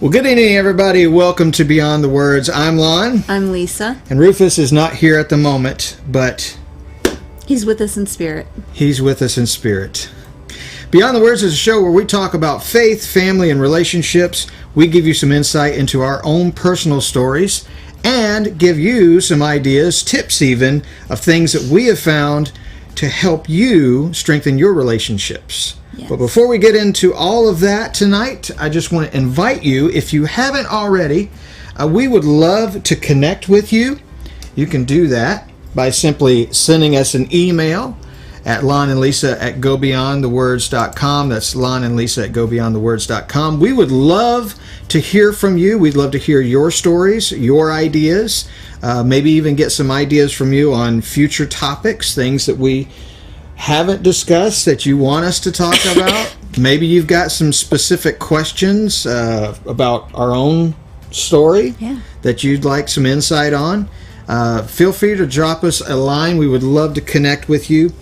Well, good evening, everybody. Welcome to Beyond the Words. I'm Lon. I'm Lisa. And Rufus is not here at the moment, but he's with us in spirit. He's with us in spirit. Beyond the Words is a show where we talk about faith, family, and relationships. We give you some insight into our own personal stories and give you some ideas, tips even, of things that we have found to help you strengthen your relationships. Yes. But before we get into all of that tonight, I just want to invite you, if you haven't already, we would love to connect with you. You can do that by simply sending us an email at lonandlisa@gobeyondthewords.com. That's lonandlisa@gobeyondthewords.com. We would love to hear from you. We'd love to hear your stories, your ideas, maybe even get some ideas from you on future topics, things that we haven't discussed that you want us to talk about. Maybe you've got some specific questions about our own story that you'd like some insight on. Feel free to drop us a line. We would love to connect with you.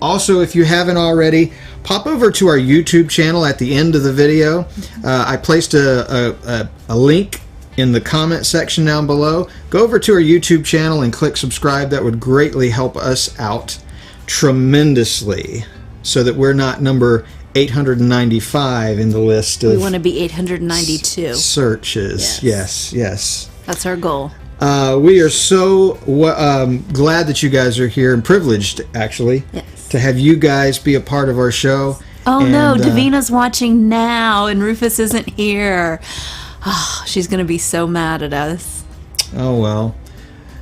Also, if you haven't already, pop over to our YouTube channel at the end of the video. I placed a link in the comment section down below. Go over to our YouTube channel and click subscribe. That would greatly help us out tremendously, so that we're not number 895 in the list of... We want to be 892. Searches. Yes. That's our goal. We are so glad that you guys are here, and privileged, actually, to have you guys be a part of our show. Oh, no, Davina's watching now, and Rufus isn't here. Oh, she's going to be so mad at us. Oh, well.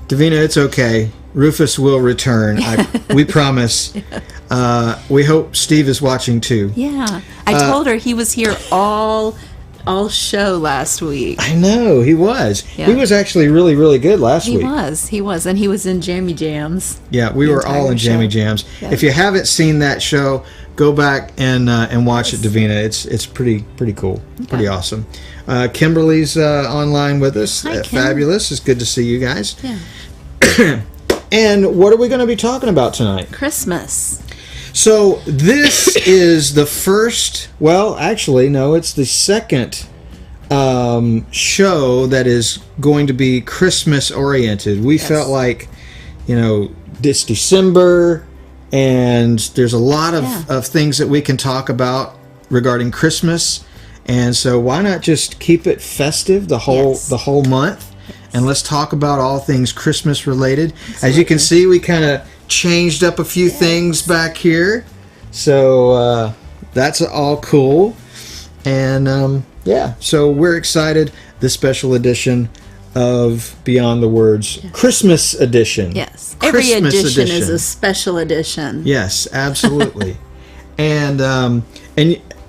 Davina, it's okay. Rufus will return. We promise. We hope Steve is watching too. Yeah. I told her he was here all show last week. I know, he was. Yeah. He was actually really, really good last week. He was. And he was in Jammy Jams. Yeah, we were all in Jammy Jams. Yeah. If you haven't seen that show, go back and watch it, Davina. It's pretty cool. Okay. Pretty awesome. Kimberly's online with us. Hi, Fabulous. It's good to see you guys. Yeah. And what are we going to be talking about tonight? Christmas. So this is the first, well, actually, no, it's the second show that is going to be Christmas oriented. We felt like, it's December, and there's a lot of things that we can talk about regarding Christmas. And so why not just keep it festive the whole month? And let's talk about all things Christmas related. Absolutely. As you can see, we kind of changed up a few things back here. So that's all cool. And so we're excited. This special edition of Beyond the Words, Christmas edition. Yes, every edition is a special edition. Yes, absolutely. And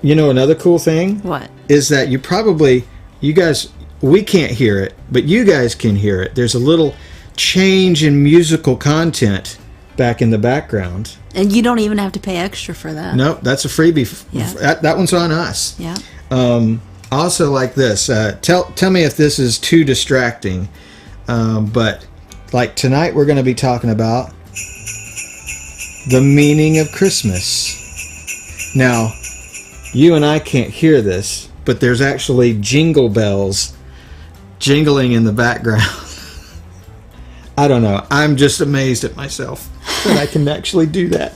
another cool thing? What? Is that you guys... We can't hear it, but you guys can hear it. There's a little change in musical content back in the background. And you don't even have to pay extra for that. Nope, that's a freebie. Yeah. That one's on us. Yeah. Also, like this, tell me if this is too distracting, but like tonight we're going to be talking about the meaning of Christmas. Now, you and I can't hear this, but there's actually jingle bells jingling in the background. I don't know. I'm just amazed at myself that I can actually do that.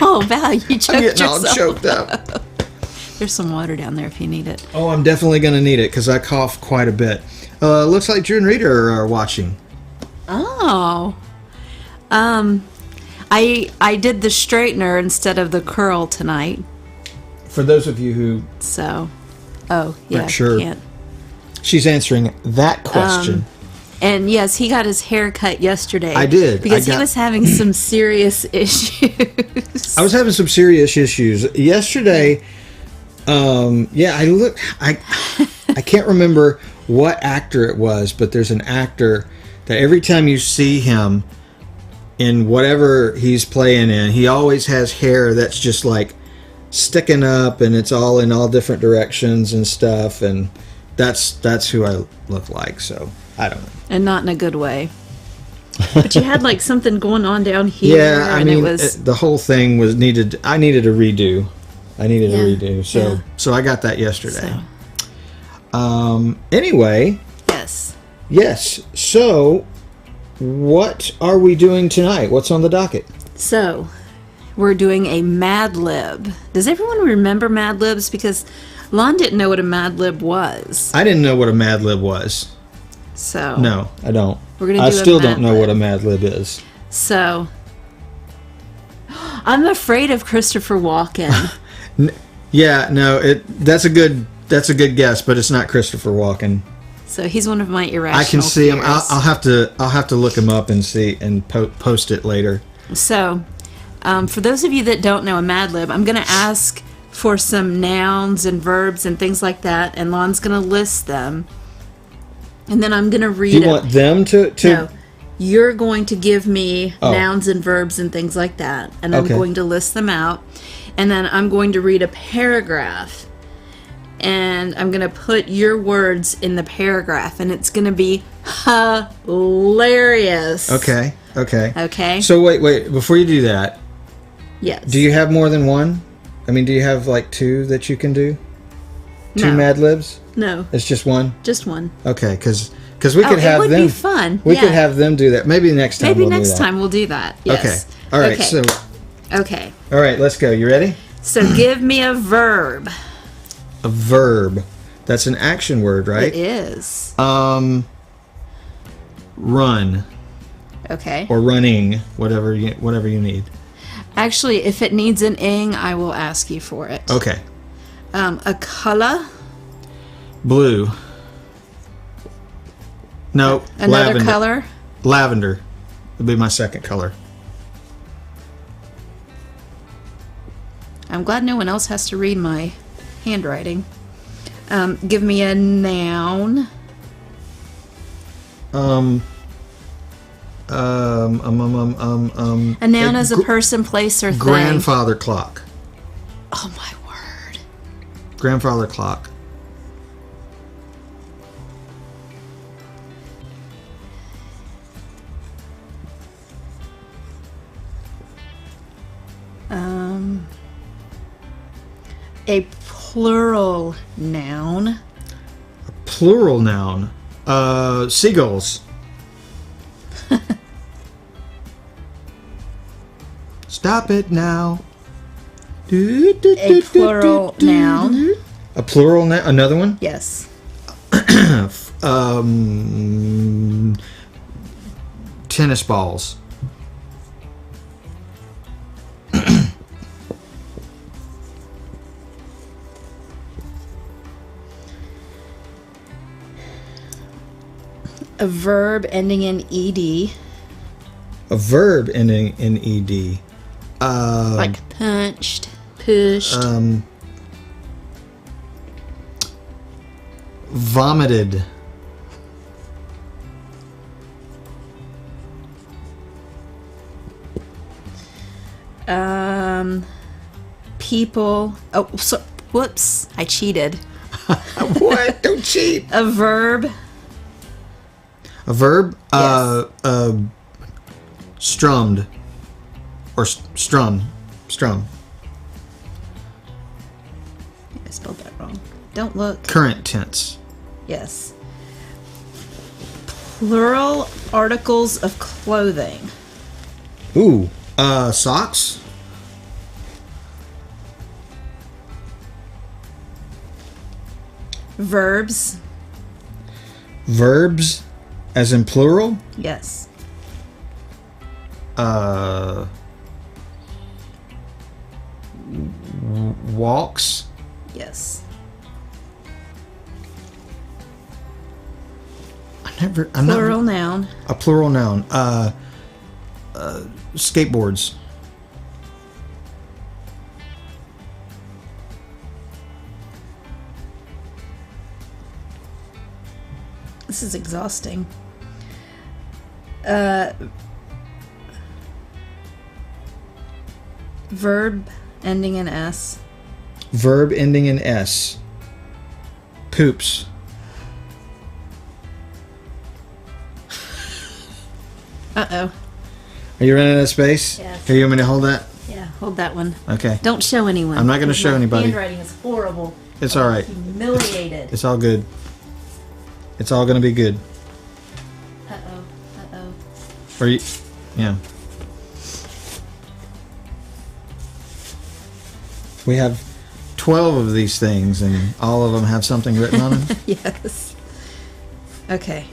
Oh, Val, you choked I'm getting yourself all choked up. There's some water down there if you need it. Oh, I'm definitely going to need it because I cough quite a bit. Looks like Drew and Rita are watching. Oh. I did the straightener instead of the curl tonight. For those of you who aren't sure, can't. She's answering that question. And yes, he got his hair cut yesterday. I did. Because he was having some serious issues. I was having some serious issues. Yesterday, I can't remember what actor it was, but there's an actor that every time you see him in whatever he's playing in, he always has hair that's just like sticking up, and it's all in all different directions and stuff, and that's who I look like. So I don't know, and not in a good way. But you had like something going on down here. Yeah, I mean, the whole thing was needed. I needed a redo. So I got that yesterday. Anyway. Yes. So, what are we doing tonight? What's on the docket? So, we're doing a Mad Lib. Does everyone remember Mad Libs? Because Lon didn't know what a Mad Lib was. I didn't know what a Mad Lib was. So. No, I don't. We're gonna do I still don't know what a Mad Lib is. So. I'm afraid of Christopher Walken. Yeah, no, that's a good guess, but it's not Christopher Walken. So he's one of my irrational I can see fears. him. I'll have to look him up and see and post it later. So, for those of you that don't know a Mad Lib, I'm going to ask for some nouns and verbs and things like that, and Lon's going to list them, and then I'm going to read. You want them to? No, you're going to give me nouns and verbs and things like that, and I'm going to list them out, and then I'm going to read a paragraph. And I'm going to put your words in the paragraph, and it's going to be hilarious. Okay. So wait, before you do that. Yes. Do you have more than one? I mean, do you have like two that you can do? Two Mad Libs? No. It's just one? Just one. Okay, because we could have them. It would be fun. We could have them do that. Maybe next time we'll do that. Maybe next time we'll do that. Yes. Okay. All right. Okay. All right, let's go. You ready? So give me a verb. A verb. That's an action word, right? It is. Run. Okay. Or running, whatever you need. Actually, if it needs an ing, I will ask you for it. Okay. A color. Blue. No. Another lavender. color. Lavender would be my second color. I'm glad no one else has to read my handwriting. Give me a noun. A noun is a person, place, or thing. Grandfather clock. Oh my word. Grandfather clock. A plural noun. A plural noun. Seagulls. Stop it now. A plural noun. A plural noun. Another one? Yes. Tennis balls. A verb ending in ed. A verb ending in ed. Like punched, pushed. Vomited. People. Oh, so, whoops! I cheated. What? Don't cheat. A verb. A verb? Yes. Strummed. Or strum. Strum. I spelled that wrong. Don't look. Current tense. Yes. Plural articles of clothing. Ooh. Socks? Verbs. Verbs? As in plural? Yes. Walks? Yes. Plural noun. A plural noun. Skateboards. This is exhausting. Verb ending in S. Verb ending in S. Poops. Uh-oh. Are you running out of space? Yes. Here, you want me to hold that? Yeah, hold that one. Okay. Don't show anyone. I'm not going to show anybody. Handwriting is horrible. It's all right. Humiliated. It's all good. It's all going to be good. Or you, yeah. We have 12 of these things, and all of them have something written on them. Yes. Okay.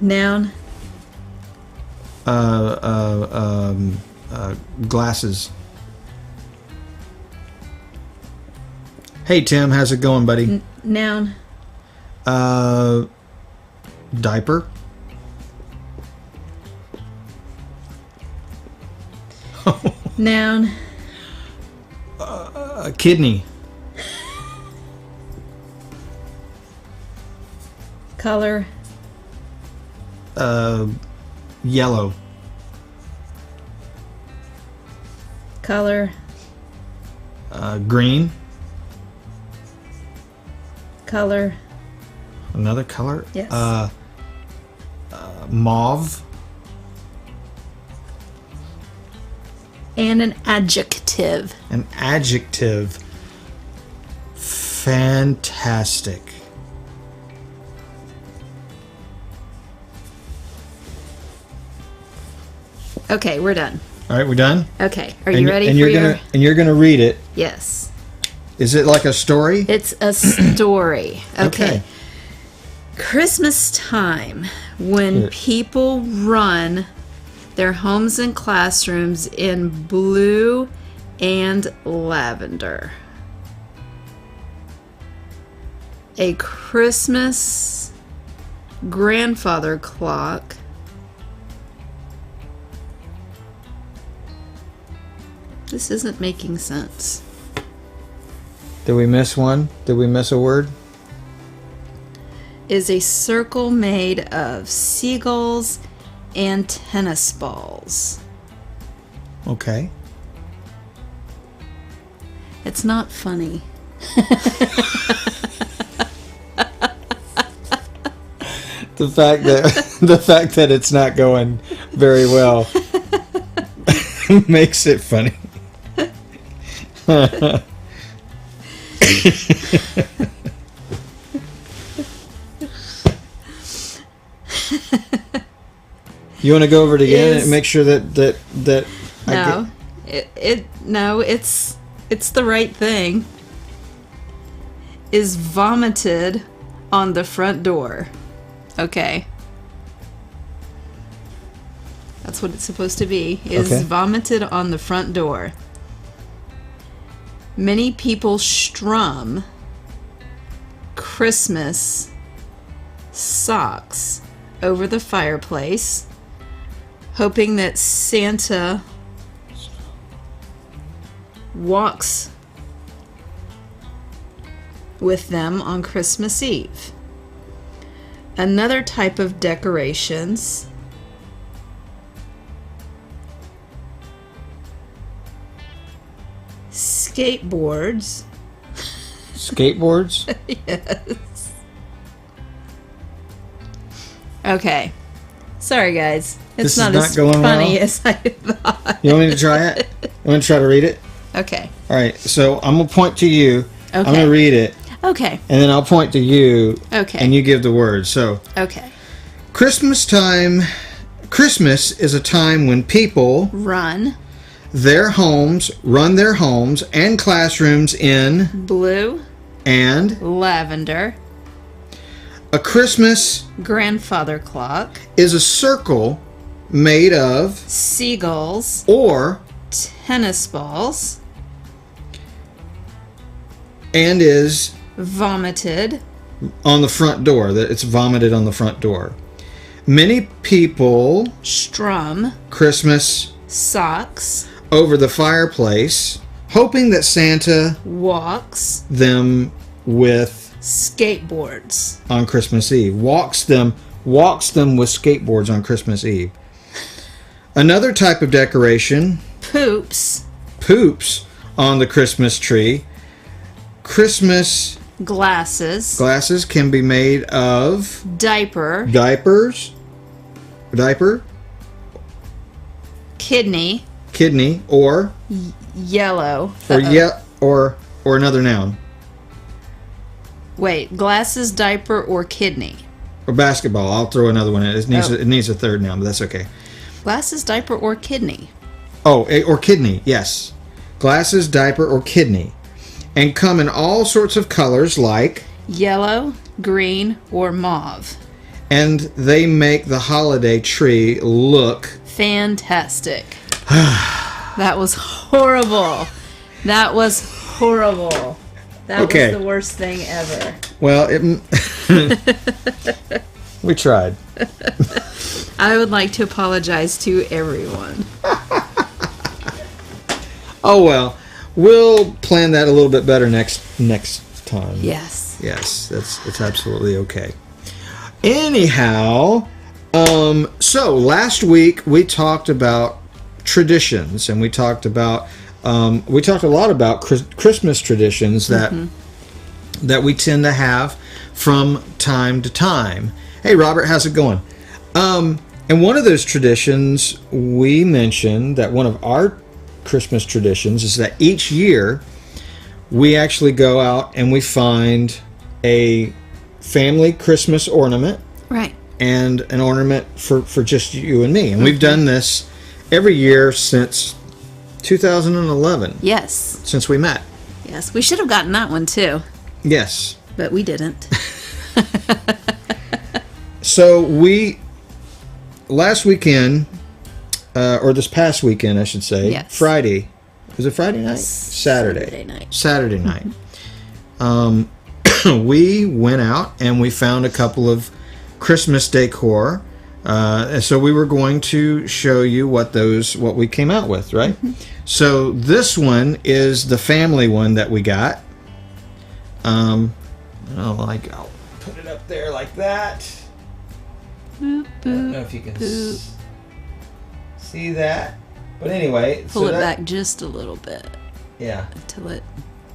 Noun. Glasses. Hey Tim, how's it going, buddy? Noun. Diaper. Noun. Kidney. Color. Yellow. Color. Green. Color. Another color? Yes. Mauve. And an adjective. An adjective. Fantastic. Okay, we're done. All right, we're done? Okay. Are you ready for your... And you're going to read it. Yes. Is it like a story? It's a story. Okay. Christmas time, when people run their homes and classrooms in blue and lavender. A Christmas grandfather clock This isn't making sense. Did we miss one? Did we miss a word? Is a circle made of seagulls and tennis balls. Okay. It's not funny. The fact that it's not going very well makes it funny. You want to go over it again and make sure that no, no, it's the right thing. Is vomited on the front door. Okay. That's what it's supposed to be. Is vomited on the front door. Many people strum Christmas socks over the fireplace, hoping that Santa walks with them on Christmas Eve. Another type of decorations skateboards. Skateboards? Yes. Okay. Sorry, guys. It's not as funny as I thought. You want me to try it? You want to try to read it? Okay. All right. So I'm going to point to you. Okay. I'm going to read it. Okay. And then I'll point to you. Okay. And you give the word. So. Okay. Christmas time. Christmas is a time when people run their homes and classrooms in blue and lavender. A Christmas grandfather clock is a circle made of seagulls or tennis balls and is vomited on the front door. That it's vomited on the front door. Many people strum Christmas socks over the fireplace, hoping that Santa walks them with skateboards on Christmas Eve. Walks them with skateboards on Christmas Eve. Another type of decoration, poops on the Christmas tree. Christmas glasses can be made of diaper, kidney, or yellow. or another noun? Wait, glasses, diaper, or kidney? Or basketball. I'll throw another one in. It needs a third noun, but that's okay. Glasses, diaper, or kidney? Oh, or kidney, yes. Glasses, diaper, or kidney. And come in all sorts of colors like... yellow, green, or mauve. And they make the holiday tree look... fantastic. That was horrible. That was horrible. That was the worst thing ever. Well, we tried. I would like to apologize to everyone. Oh, well. We'll plan that a little bit better next time. Yes. Yes, it's absolutely okay. Anyhow, so last week we talked about traditions, and we talked a lot about Christmas traditions that we tend to have from time to time. Hey, Robert, how's it going? And one of those traditions we mentioned, that one of our Christmas traditions, is that each year we actually go out and we find a family Christmas ornament, right, and an ornament for just you and me. And we've done this every year since 2011. Yes. Since we met. Yes, we should have gotten that one too. Yes. But we didn't. So last weekend, or this past weekend, I should say, yes. Friday. Was it Friday night? Saturday night. Saturday night. We went out and we found a couple of Christmas decor. So we were going to show you what we came out with, right? Mm-hmm. So this one is the family one that we got. I'll put it up there like that. Boop, boop, I don't know if you can see that. But anyway. Pull it back just a little bit. Yeah. Until it...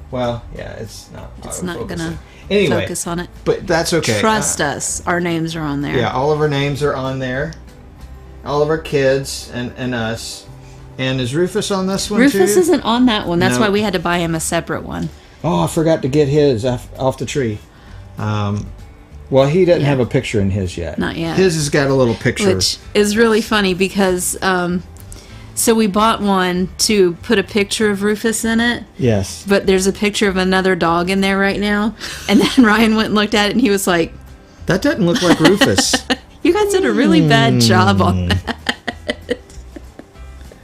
Well, yeah, it's not going to focus on it. But that's okay. Trust us. Our names are on there. Yeah, all of our names are on there. All of our kids and us. And is Rufus on this one too? Rufus isn't on that one. That's why we had to buy him a separate one. Oh, I forgot to get his off the tree. Well, he doesn't have a picture in his yet. Not yet. His has got a little picture. Which is really funny because... so we bought one to put a picture of Rufus in it. Yes. But there's a picture of another dog in there right now. And then Ryan went and looked at it and he was like... that doesn't look like Rufus. You guys did a really bad job on that.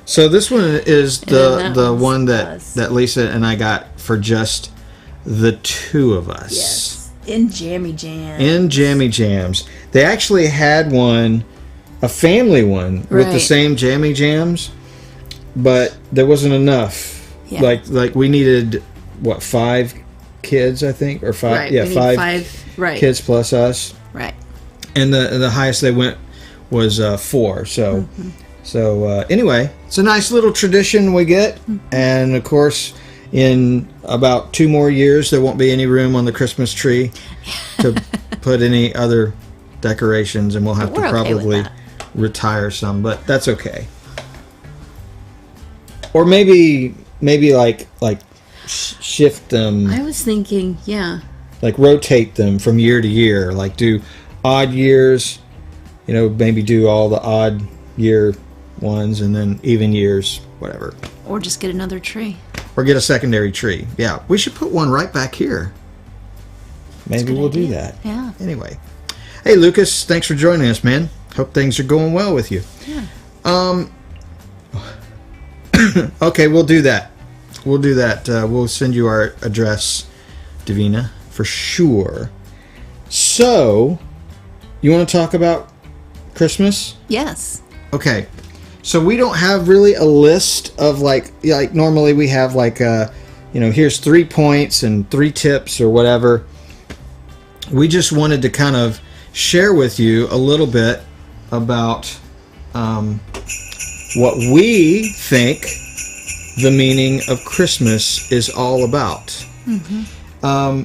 So this one is the one that Lisa and I got for just the two of us. Yes. In Jammy Jams. In Jammy Jams. They actually had one, a family one, with the same Jammy Jams. But there wasn't enough. Yeah. Like we needed 5 kids, I think, or 5. Right. Yeah, we five kids plus us. Right. And the highest they went was 4. So anyway, it's a nice little tradition we get, and of course, in about 2 more years, there won't be any room on the Christmas tree to put any other decorations, and we'll have to probably retire some, but that's okay. Or maybe like shift them. I was thinking, like rotate them from year to year. Like do odd years, maybe do all the odd year ones, and then even years, whatever. Or just get another tree. Or get a secondary tree. Yeah, we should put one right back here. Maybe we'll do that. Yeah. Anyway, hey Lucas, thanks for joining us, man. Hope things are going well with you. Yeah. Okay, we'll do that. We'll send you our address, Davina, for sure. So, you want to talk about Christmas? Yes. Okay. So we don't have really a list of like normally we have here's 3 points and 3 tips or whatever. We just wanted to kind of share with you a little bit about what we think the meaning of Christmas is all about. Mm-hmm.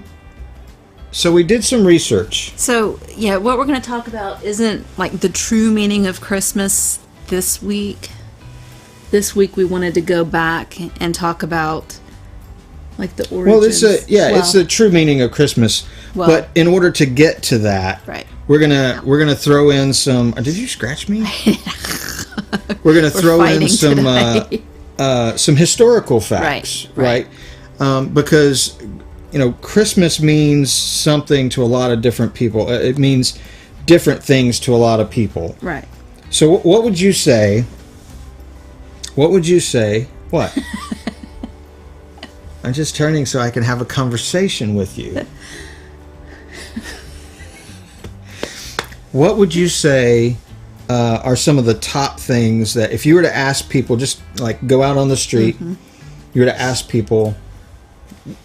So we did some research. So, what we're going to talk about isn't like the true meaning of Christmas this week. This week we wanted to go back and talk about Like the origins. Well, it's the true meaning of Christmas. Well, but in order to get to that, right. we're gonna throw in some. Did you scratch me? We're gonna throw in some historical facts, right? Because Christmas means something to a lot of different people. It means different things to a lot of people. Right. So what would you say? What? I'm just turning so I can have a conversation with you. What would you say are some of the top things that if you were to ask people, just like go out on the street, you were to ask people,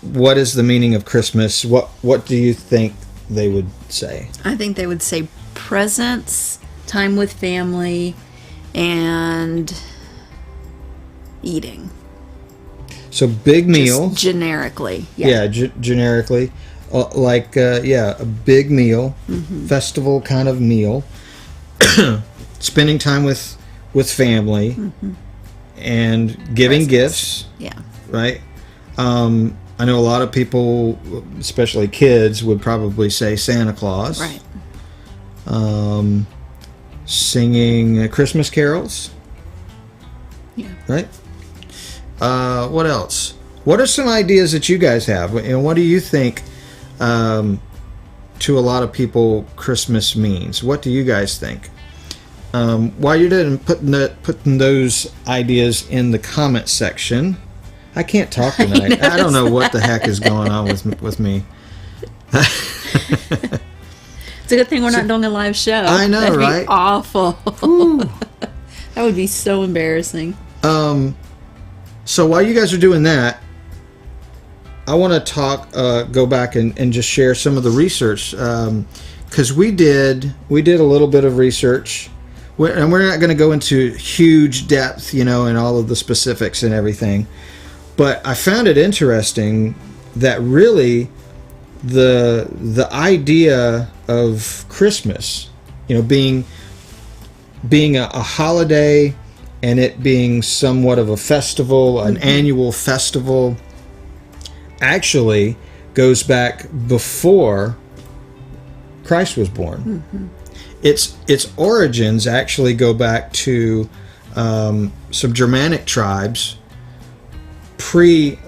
what is the meaning of Christmas? What do you think they would say? I think they would say presents, time with family, and eating. So big meal. Just generically. Yeah, generically. A big meal, festival kind of meal. Spending time with family, and giving gifts. Yeah. Right? I know a lot of people, especially kids, would probably say Santa Claus. Right. Singing Christmas carols. Yeah. Right? What else? What are some ideas that you guys have? And what do you think to a lot of people Christmas means? What do you guys think? While you're putting those ideas in the comment section, I can't talk tonight. I don't know what the heck is going on with me. It's a good thing we're not doing a live show. I know, That'd right? Be awful. That would be so embarrassing. So while you guys are doing that, I want to go back and just share some of the research, because we did a little bit of research, and we're not going to go into huge depth, and all of the specifics and everything. But I found it interesting that really the idea of Christmas, being a holiday and it being somewhat of a festival, an annual festival, actually goes back before Christ was born. Its origins actually go back to some Germanic tribes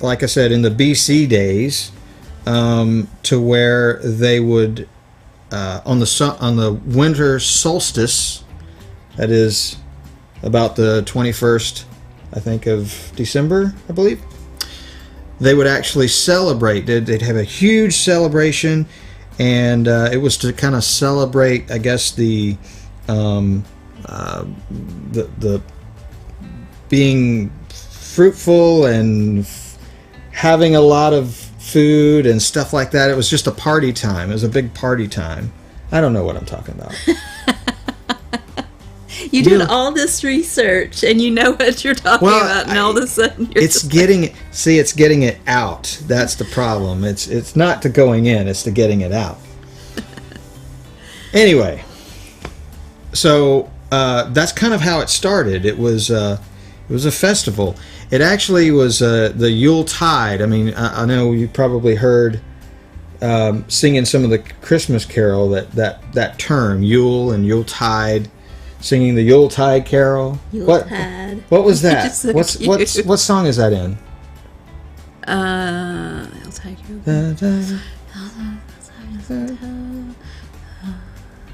like I said, in the BC days, to where they would on the winter solstice, that is about the 21st, I think, of December, I believe, they would actually celebrate. They'd have a huge celebration, and it was to kind of celebrate, I guess, the being fruitful and having a lot of food and stuff like that. It was just a party time. It was a big party time. I don't know what I'm talking about. You did all this research and you know what you're talking about, and all of a sudden it's getting it out. That's the problem. It's not to going in, it's to getting it out. Anyway, so that's kind of how it started. It was a festival. It actually was the Yule Tide. I mean, I know you probably heard singing some of the Christmas carol that term, Yule and Yule Tide. Singing the Yule Tide carol. Yuletide. What was that? So what song is that in? Yuletide carol.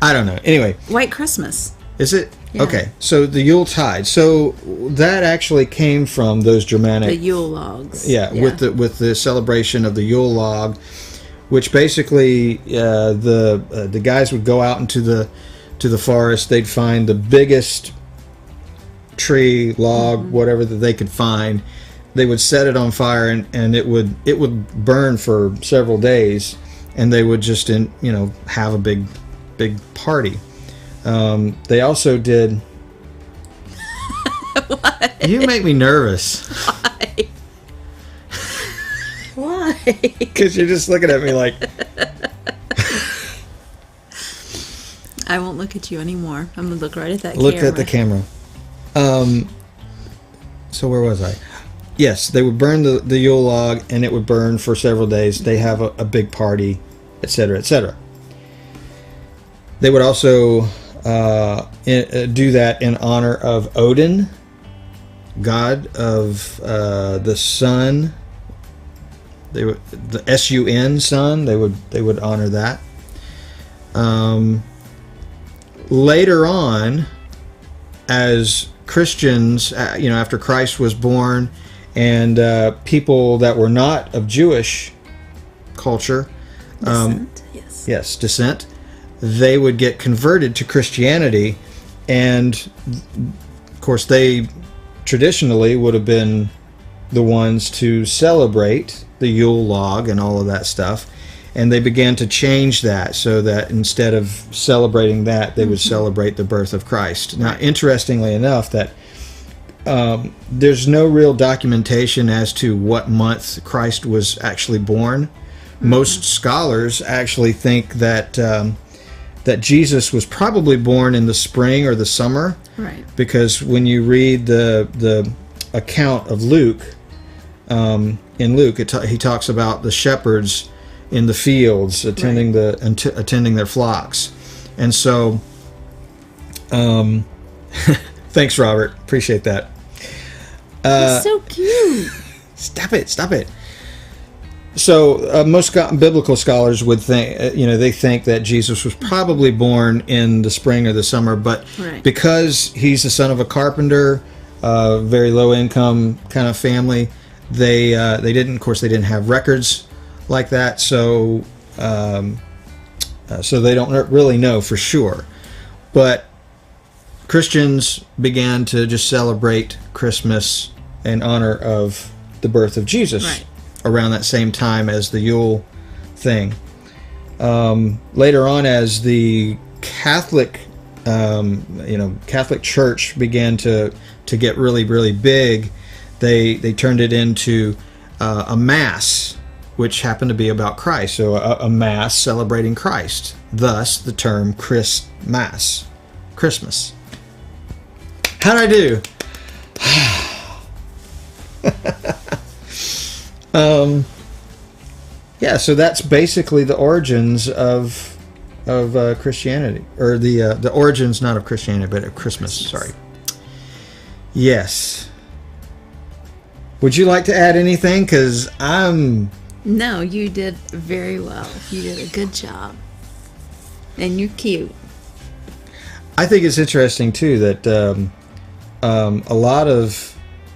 I don't know. Anyway, White Christmas. Is it? Yeah. Okay. So the Yule Tide. So that actually came from those Germanic. The Yule logs. Yeah, with the celebration of the Yule log, which basically the guys would go out into the forest. They'd find the biggest tree, log, whatever that they could find. They would set it on fire, and it would burn for several days, and they would just have a big party. They also did. What? You make me nervous. Why? Why? Because you're just looking at me like. I won't look at you anymore. I'm gonna look right at that Look camera. at the camera. So where was I? Yes, they would burn the Yule log, and it would burn for several days. They have a big party, etc., etc. They would also do that in honor of Odin, god of the sun. The sun, sun. They would honor that. Later on, as Christians, after Christ was born, and people that were not of Jewish culture, descent, they would get converted to Christianity, and of course they traditionally would have been the ones to celebrate the Yule log and all of that stuff, and they began to change that so that instead of celebrating that, they would celebrate the birth of Christ. Now, interestingly enough, that there's no real documentation as to what month Christ was actually born. Most scholars actually think that that Jesus was probably born in the spring or the summer, right? Because when you read the account of Luke, in Luke, he talks about the shepherds in the fields attending their flocks, and so thanks, Robert, appreciate that. He's so cute. Stop it. So most biblical scholars would think, they think that Jesus was probably born in the spring or the summer, but because he's the son of a carpenter, very low income kind of family, they didn't have records like that, so they don't really know for sure. But Christians began to just celebrate Christmas in honor of the birth of Jesus around that same time as the Yule thing. Later on, as the Catholic Church began to get really, really big, they turned it into a Mass, which happened to be about Christ. So a Mass celebrating Christ. Thus, the term Christmas. How'd I do? So that's basically the origins of Christianity, or the origins not of Christianity, but of Christmas. Sorry. Yes. Would you like to add anything? Because No, you did very well. You did a good job, and you're cute. I think it's interesting too that a lot of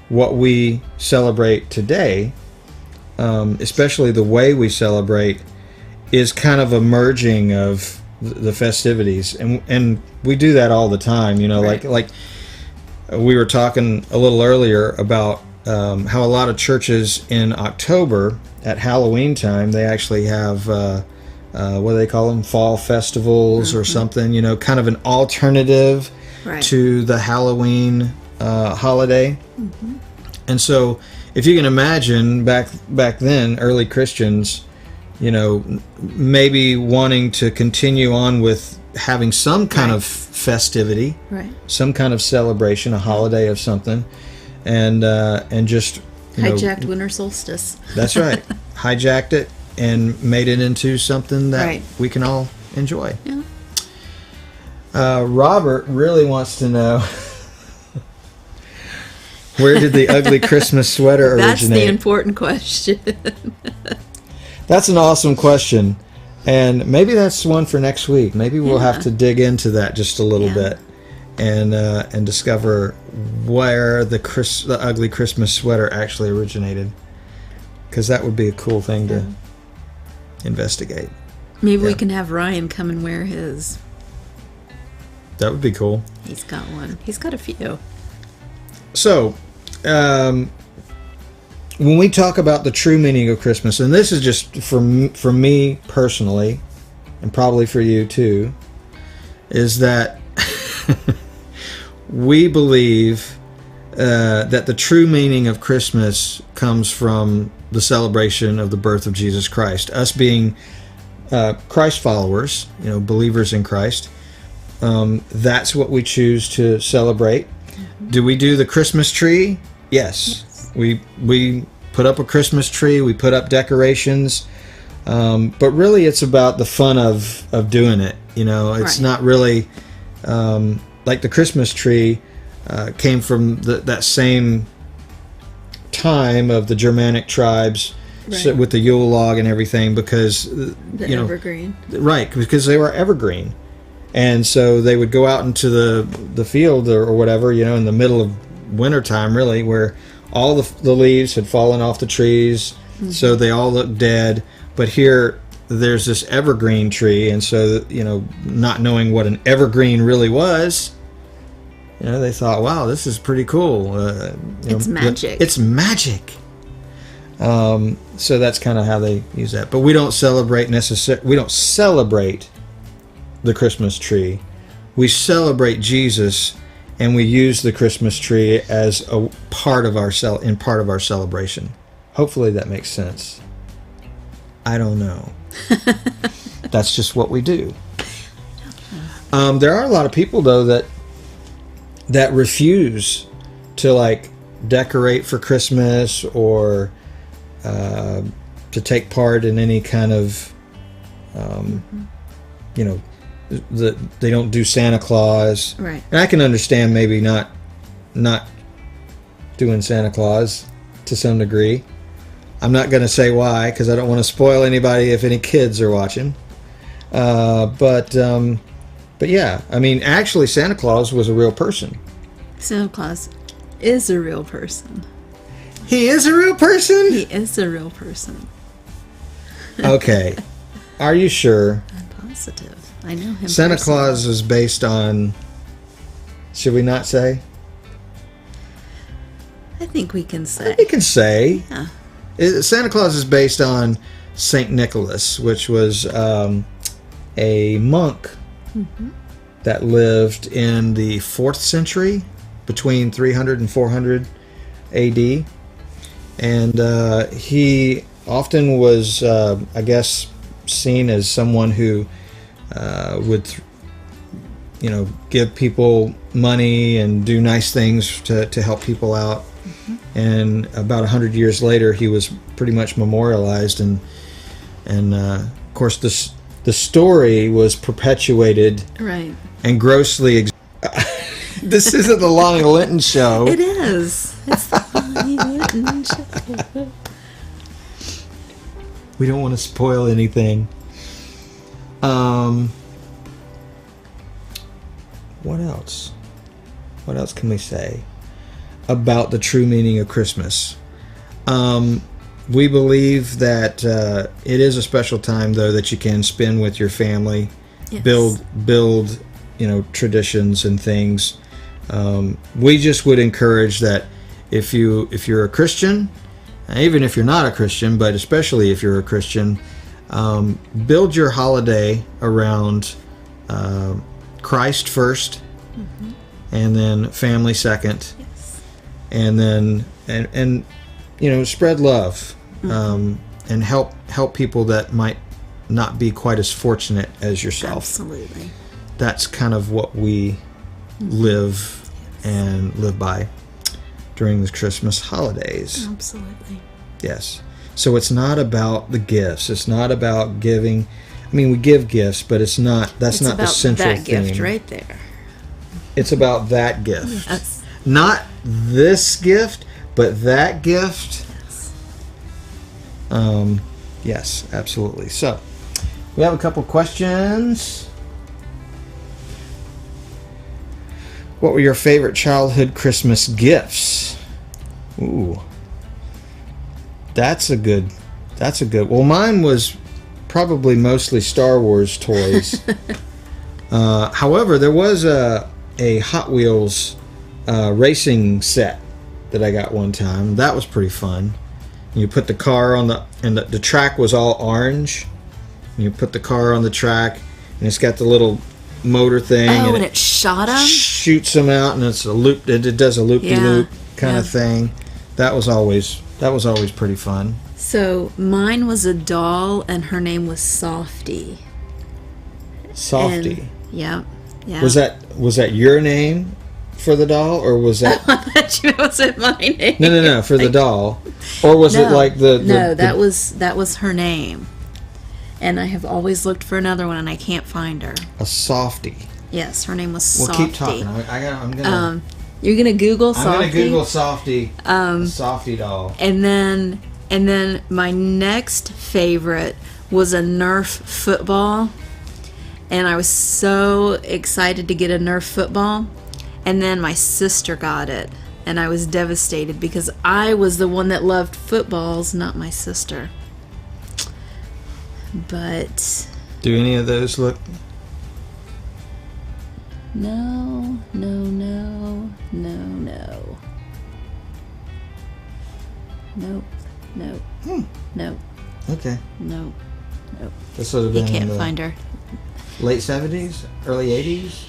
what we celebrate today, especially the way we celebrate, is kind of a merging of the festivities, and we do that all the time. Like we were talking a little earlier about how a lot of churches in October at Halloween time, they actually have what do they call them, fall festivals or something, kind of an alternative to the Halloween holiday. And so if you can imagine back then, early Christians, maybe wanting to continue on with having some kind of festivity, some kind of celebration, a holiday of something, and just hijacked winter solstice. That's right. Hijacked it and made it into something that we can all enjoy. Yeah. Robert really wants to know, where did the ugly Christmas sweater originate? That's the important question. That's an awesome question. And maybe that's one for next week. Maybe we'll have to dig into that just a little bit and discover where the ugly Christmas sweater actually originated. Because that would be a cool thing to investigate. Maybe we can have Ryan come and wear his. That would be cool. He's got one. He's got a few. So, when we talk about the true meaning of Christmas, and this is just for me personally, and probably for you too, is that we believe that the true meaning of Christmas comes from the celebration of the birth of Jesus Christ. Us being Christ followers, believers in Christ, that's what we choose to celebrate. Do we do the Christmas tree? Yes. we put up a Christmas tree, we put up decorations, but really it's about the fun of doing it. It's not really like the Christmas tree came from that same time of the Germanic tribes. So with the Yule log and everything, because evergreen, right? Because they were evergreen, and so they would go out into the field or whatever, in the middle of wintertime, really, where all the leaves had fallen off the trees, so they all looked dead. But here, there's this evergreen tree, and so not knowing what an evergreen really was, they thought, "Wow, this is pretty cool." It's magic. It's magic. So that's kind of how they use that. But we don't celebrate the Christmas tree. We celebrate Jesus, and we use the Christmas tree as a part of our celebration. Hopefully that makes sense. I don't know. That's just what we do. There are a lot of people though that refuse to decorate for Christmas or to take part in any kind of, they don't do Santa Claus. Right. And I can understand maybe not doing Santa Claus to some degree. I'm not going to say why, because I don't want to spoil anybody if any kids are watching. But yeah, I mean, actually, Santa Claus was a real person. Santa Claus is a real person. He is a real person? He is a real person. Okay. Are you sure? I'm positive. I know him. Santa Claus is based on... Should we not say? I think we can say. We can say. Yeah. Santa Claus is based on Saint Nicholas, which was a monk that lived in the 4th century, between 300 and 400 A.D., and he often was, I guess, seen as someone who would, give people money and do nice things to help people out. And about 100 years later, he was pretty much memorialized, and of course, the story was perpetuated, right? And grossly. This isn't the Lonnie Linton show. It is. It's the Lonnie Linton show. We don't want to spoil anything. What else? What else can we say about the true meaning of Christmas? We believe that it is a special time, though, that you can spend with your family, yes. build, traditions and things. We just would encourage that if you're a Christian, even if you're not a Christian, but especially if you're a Christian, build your holiday around Christ first, and then family second, yes. and then and spread love, and help people that might not be quite as fortunate as yourself. Absolutely. That's kind of what we live and live by during the Christmas holidays. Absolutely. Yes. So it's not about the gifts. It's not about giving. I mean, we give gifts, but it's not the central that theme. gift right there. It's about that gift. Yes. Not this gift, but that gift. Yes. Yes, absolutely. So, we have a couple questions. What were your favorite childhood Christmas gifts? Ooh. That's a good. Well, mine was probably mostly Star Wars toys. However, there was a Hot Wheels racing set that I got one time. That was pretty fun. You put the car on the track was all orange. And you put the car on the track, and it's got the little motor thing. Oh, and it shot them? Shoots them out, and it's a loop. It does a loop-de-loop kind of thing. That was always pretty fun. So mine was a doll, and her name was Softy. Softy. Yeah. Was that your name? for the doll, or was that? I thought you wasn't my name. No, for the doll, or was it like the? No, that was her name, and I have always looked for another one, and I can't find her. A softie. Yes, her name was Softie. Well, keep talking. I'm gonna. You're gonna Google Softie. I'm gonna Google Softie. Softie doll. And then my next favorite was a Nerf football, and I was so excited to get a Nerf football, and then my sister got it, and I was devastated because I was the one that loved footballs, not my sister. But do any of those look? No. Nope. Nope. Okay. Nope. This would have been. You can't find her. Late 70s, early 80s.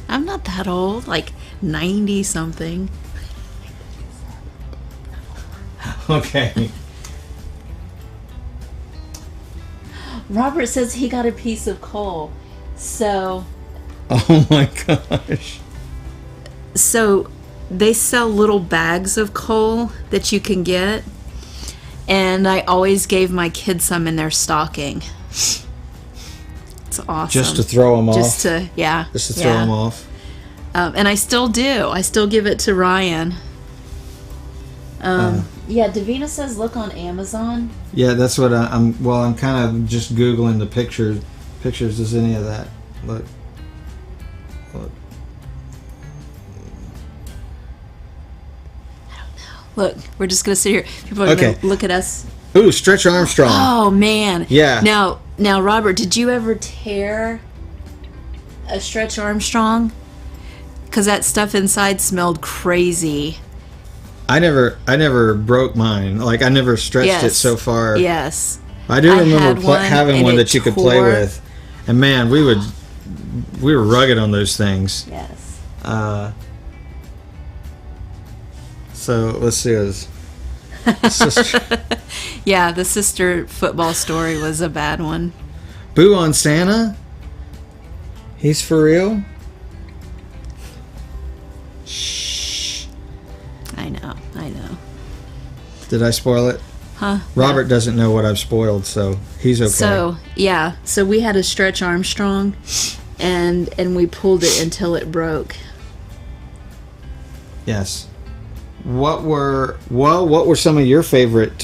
I'm not that old, like 90 something. Okay. Robert says he got a piece of coal. So. Oh my gosh. So they sell little bags of coal that you can get, and I always gave my kids some in their stocking. It's awesome. Just to throw them off? Just to throw them off. And I still do. I still give it to Ryan. Yeah, Davina says look on Amazon. Yeah, that's what I'm kind of just Googling the pictures. Does any of that look? Look, we're just going to sit here. People are going to look at us. Ooh, Stretch Armstrong. Oh, man. Yeah. Now, Robert, did you ever tear a Stretch Armstrong? Because that stuff inside smelled crazy. I never broke mine. Like, I never stretched it so far. Yes. I do remember having one that you could play with. And, man, we were rugged on those things. Yes. So let's see. Yeah, the sister football story was a bad one. Boo on Santa? He's for real? Shh. I know. Did I spoil it? Huh? Robert doesn't know what I've spoiled, so he's okay. So we had a Stretch Armstrong, and we pulled it until it broke. Yes. What were some of your favorite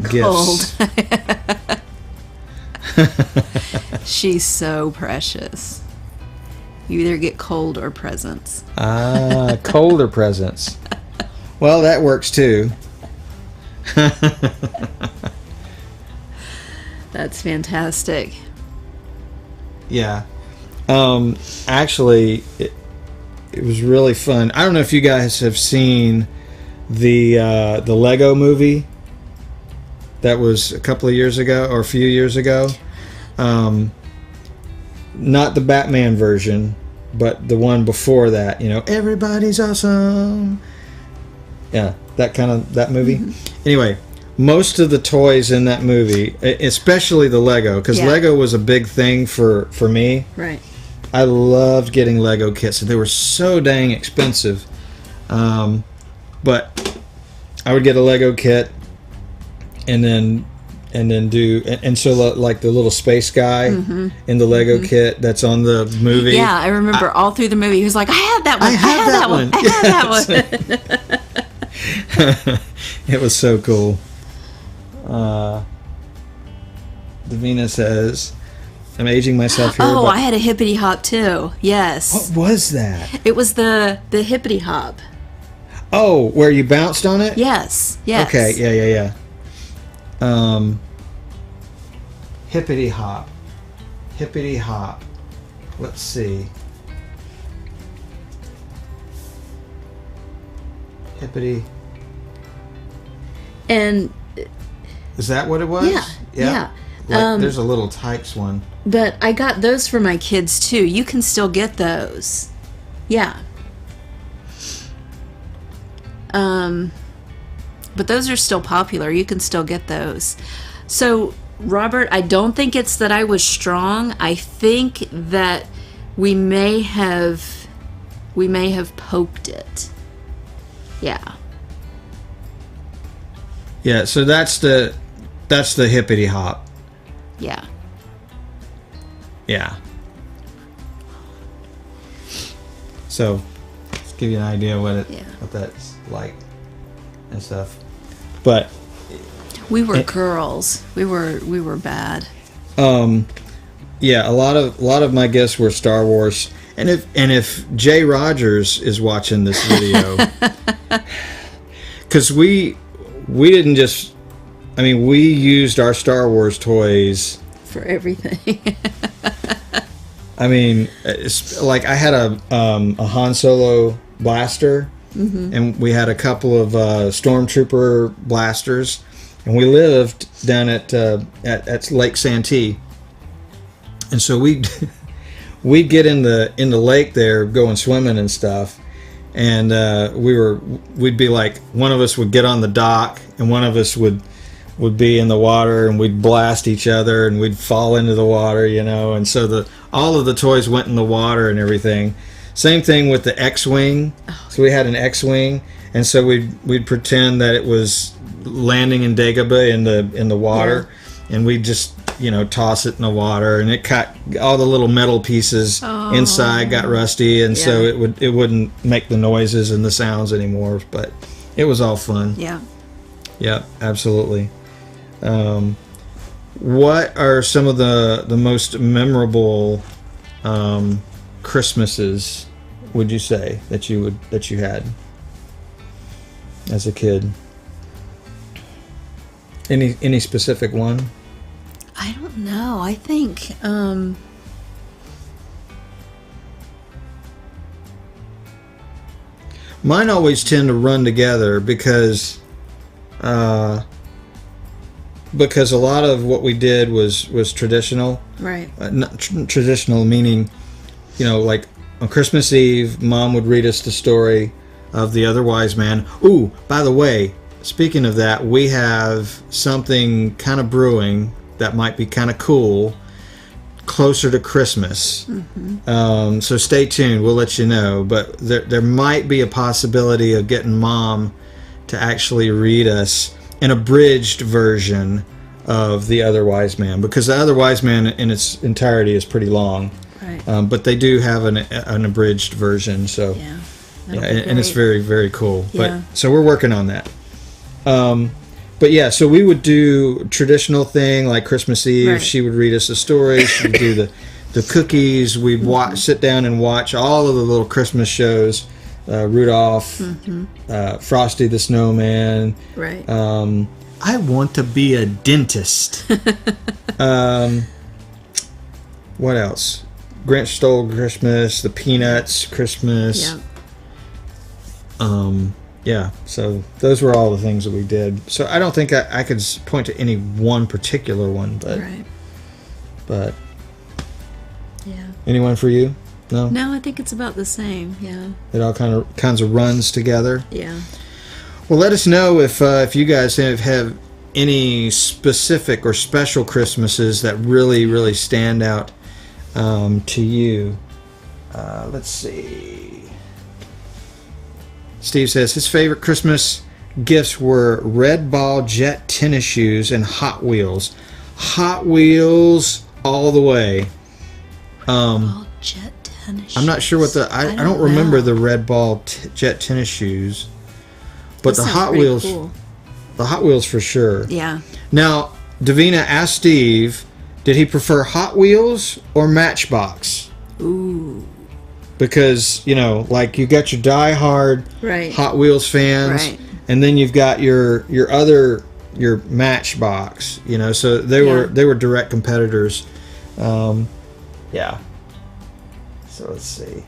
gifts? She's so precious. You either get cold or presents. Cold or presents. Well, that works too. That's fantastic. Yeah. Actually, it was really fun. I don't know if you guys have seen the Lego movie that was a couple of years ago or a few years ago. Not the Batman version, but the one before that. Everybody's awesome. Yeah, that movie. Mm-hmm. Anyway, most of the toys in that movie, especially the Lego, because Lego was a big thing for me. Right. I loved getting Lego kits, and they were so dang expensive. But I would get a Lego kit, and so like the little space guy in the Lego kit that's on the movie. Yeah, I remember all through the movie. He was like, "I had that one. I had that one. I had that one." It was so cool. Davina says, I'm aging myself here. Oh, I had a hippity hop too. Yes. What was that? It was the hippity hop. Oh, where you bounced on it? Yes. Okay, yeah. Hippity hop. Let's see. Hippity. And is that what it was? Yeah. There's a little Tykes one. But I got those for my kids too. You can still get those. Yeah. But those are still popular. You can still get those. So, Robert, I don't think it's that I was strong. I think that we may have poked it. Yeah. Yeah, so that's the hippity hop. Yeah. Yeah. So, let's give you an idea what that's like and stuff. But we were girls. We were bad. Yeah, a lot of my guests were Star Wars. And if Jay Rogers is watching this video, because we didn't just, I mean, we used our Star Wars toys for everything. I mean, it's like I had a Han Solo blaster, and we had a couple of Stormtrooper blasters, and we lived down at Lake Santee, and so we'd get in the lake there, going swimming and stuff, and we'd be like, one of us would get on the dock, and one of us would be in the water, and we'd blast each other, and we'd fall into the water, and so all of the toys went in the water and everything. Same thing with the X-Wing. So we had an X-Wing, and so we'd pretend that it was landing in Dagobah in the water, and we'd just toss it in the water, and it got all the little metal pieces inside got rusty, and so it wouldn't make the noises and the sounds anymore. But it was all fun. Yeah, absolutely. What are some of the most memorable Christmases, would you say, that you had as a kid? Any specific one? I don't know. I think mine always tend to run together because a lot of what we did was traditional. Right. Not traditional meaning, like on Christmas Eve, Mom would read us the story of the other wise man. Ooh, by the way, speaking of that, we have something kind of brewing that might be kind of cool closer to Christmas. So stay tuned. We'll let you know. But there might be a possibility of getting Mom to actually read us an abridged version of The Other Wise Man, because The Other Wise Man in its entirety is pretty long. Right. But they do have an abridged version. So yeah, and it's very, very cool. Yeah. But so we're working on that. But yeah, so we would do traditional thing like Christmas Eve. Right. She would read us a story. She would do the cookies. We'd sit down and watch all of the little Christmas shows. Rudolph, Frosty the Snowman. Right. I want to be a dentist. What else? Grinch Stole Christmas, the Peanuts Christmas. Yeah. Yeah, so those were all the things that we did. So I don't think I could point to any one particular one, but Right. But yeah. Anyone for you? No. No, I think it's about the same. Yeah. It all kinds of runs together. Yeah. Well, let us know if you guys have any specific or special Christmases that really, really stand out to you. Let's see. Steve says his favorite Christmas gifts were Red Ball jet tennis shoes and Hot Wheels. Hot Wheels all the way. Jet tennis shoes. I'm not sure what I don't remember the Red Ball jet tennis shoes, but the Hot Wheels, cool. The Hot Wheels for sure. Yeah. Now, Davina asked Steve, did he prefer Hot Wheels or Matchbox? Ooh. Because, like you got your diehard Hot Wheels fans, and then you've got your Matchbox, so they were direct competitors. Yeah. So let's see.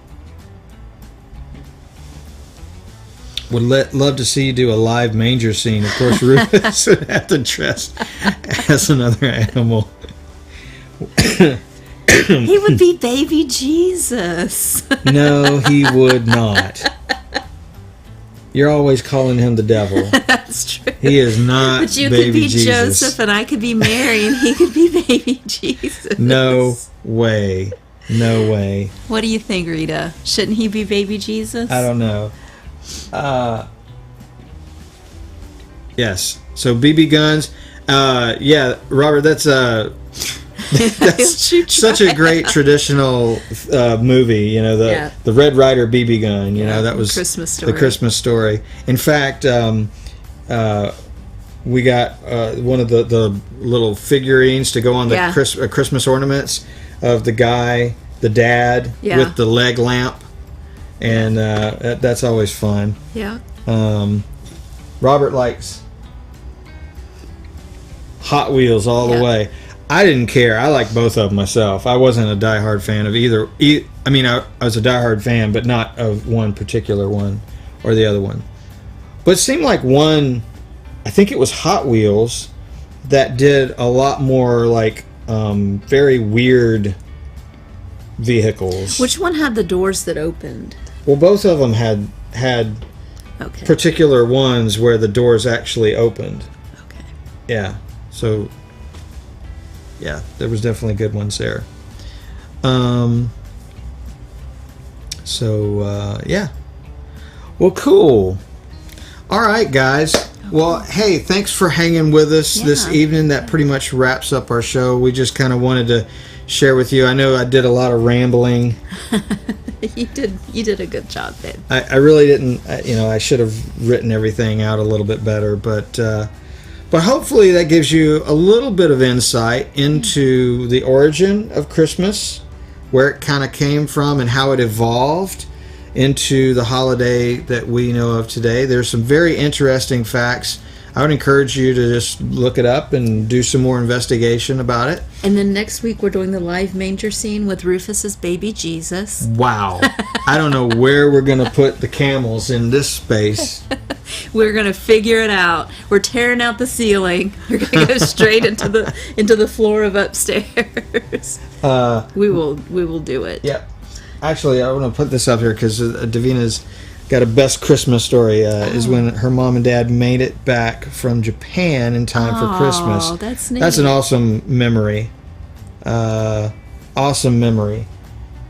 Would love to see you do a live manger scene. Of course, Rufus would have to dress as another animal. He would be baby Jesus. No, he would not. You're always calling him the devil. That's true. He is not but you baby could be Jesus. Joseph and I could be Mary and he could be baby Jesus. No way. No way. What do you think, Rita? Shouldn't he be baby Jesus? I don't know. Yes. So BB guns. Yeah, Robert, that's such a great traditional movie. You know, the Red Ryder BB gun. You know, that was Christmas story. The Christmas story. In fact, we got one of the little figurines to go on the Christmas ornaments of the guy, the dad, with the leg lamp, and that's always fun. Yeah. Robert likes Hot Wheels all the way. I didn't care. I like both of them myself. I wasn't a diehard fan of either. I mean, I was a diehard fan, but not of one particular one or the other one. But it seemed like one, I think it was Hot Wheels, that did a lot more like very weird vehicles. Which one had the doors that opened? Well, both of them had particular ones where the doors actually opened. Okay. Yeah. So, yeah, there was definitely good ones there. Yeah. Well, cool. All right, guys. Well, hey, thanks for hanging with us this evening. That pretty much wraps up our show. We just kind of wanted to share with you. I know I did a lot of rambling. You did a good job, babe. I really didn't. I should have written everything out a little bit better, but hopefully that gives you a little bit of insight into the origin of Christmas, where it kind of came from, and how it evolved into the holiday that we know of today. There's some very interesting facts. I would encourage you to just look it up and do some more investigation about it. And then next week we're doing the live manger scene with Rufus's baby Jesus. Wow. I don't know where we're going to put the camels in this space. We're going to figure it out. We're tearing out the ceiling. We're going to go straight into the floor of upstairs. We will do it. Yep. Actually, I want to put this up here because Davina's got a best Christmas story. Is when her mom and dad made it back from Japan in time for Christmas. Oh, that's neat. That's an awesome memory. Awesome memory.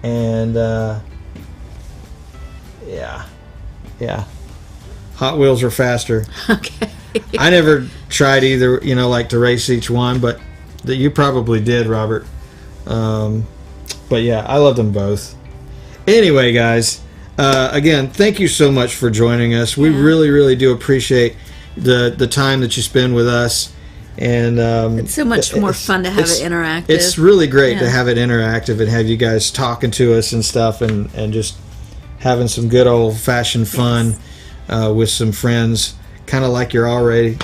And yeah. Hot Wheels are faster. Okay. I never tried either, like to race each one, but you probably did, Robert. But yeah, I love them both. Anyway, guys, again, thank you so much for joining us. We really, really do appreciate the time that you spend with us. And it's so much more fun to have it interactive. It's really great to have it interactive and have you guys talking to us and stuff, and just having some good old-fashioned fun with some friends, kind of like you're already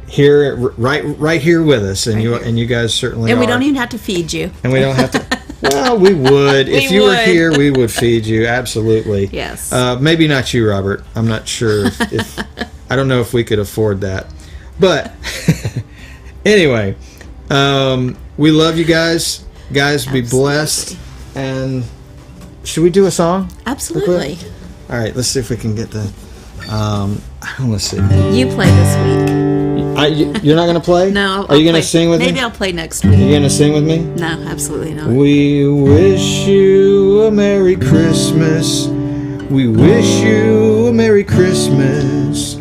here, right here with us, and you guys certainly and we are. don't even have to feed you. And we don't have to. Well, we would. If you were here, we would feed you. Absolutely. Yes. Maybe not you, Robert. I'm not sure if I don't know if we could afford that. But anyway, we love you guys. Guys, be blessed. And should we do a song? Absolutely. All right. Let's see if we can get the. Let's see. You play this week. You're not going to play? No. Are you going to sing with me? Maybe I'll play next week. Are you going to sing with me? No, absolutely not. We wish you a Merry Christmas. We wish you a Merry Christmas.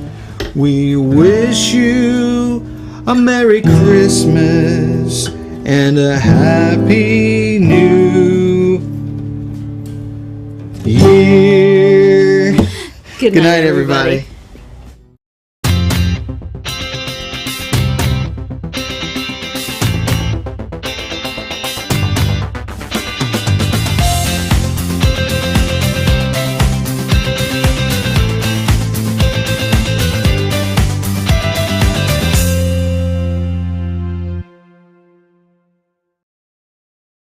We wish you a Merry Christmas and a Happy New Year. Good night, everybody.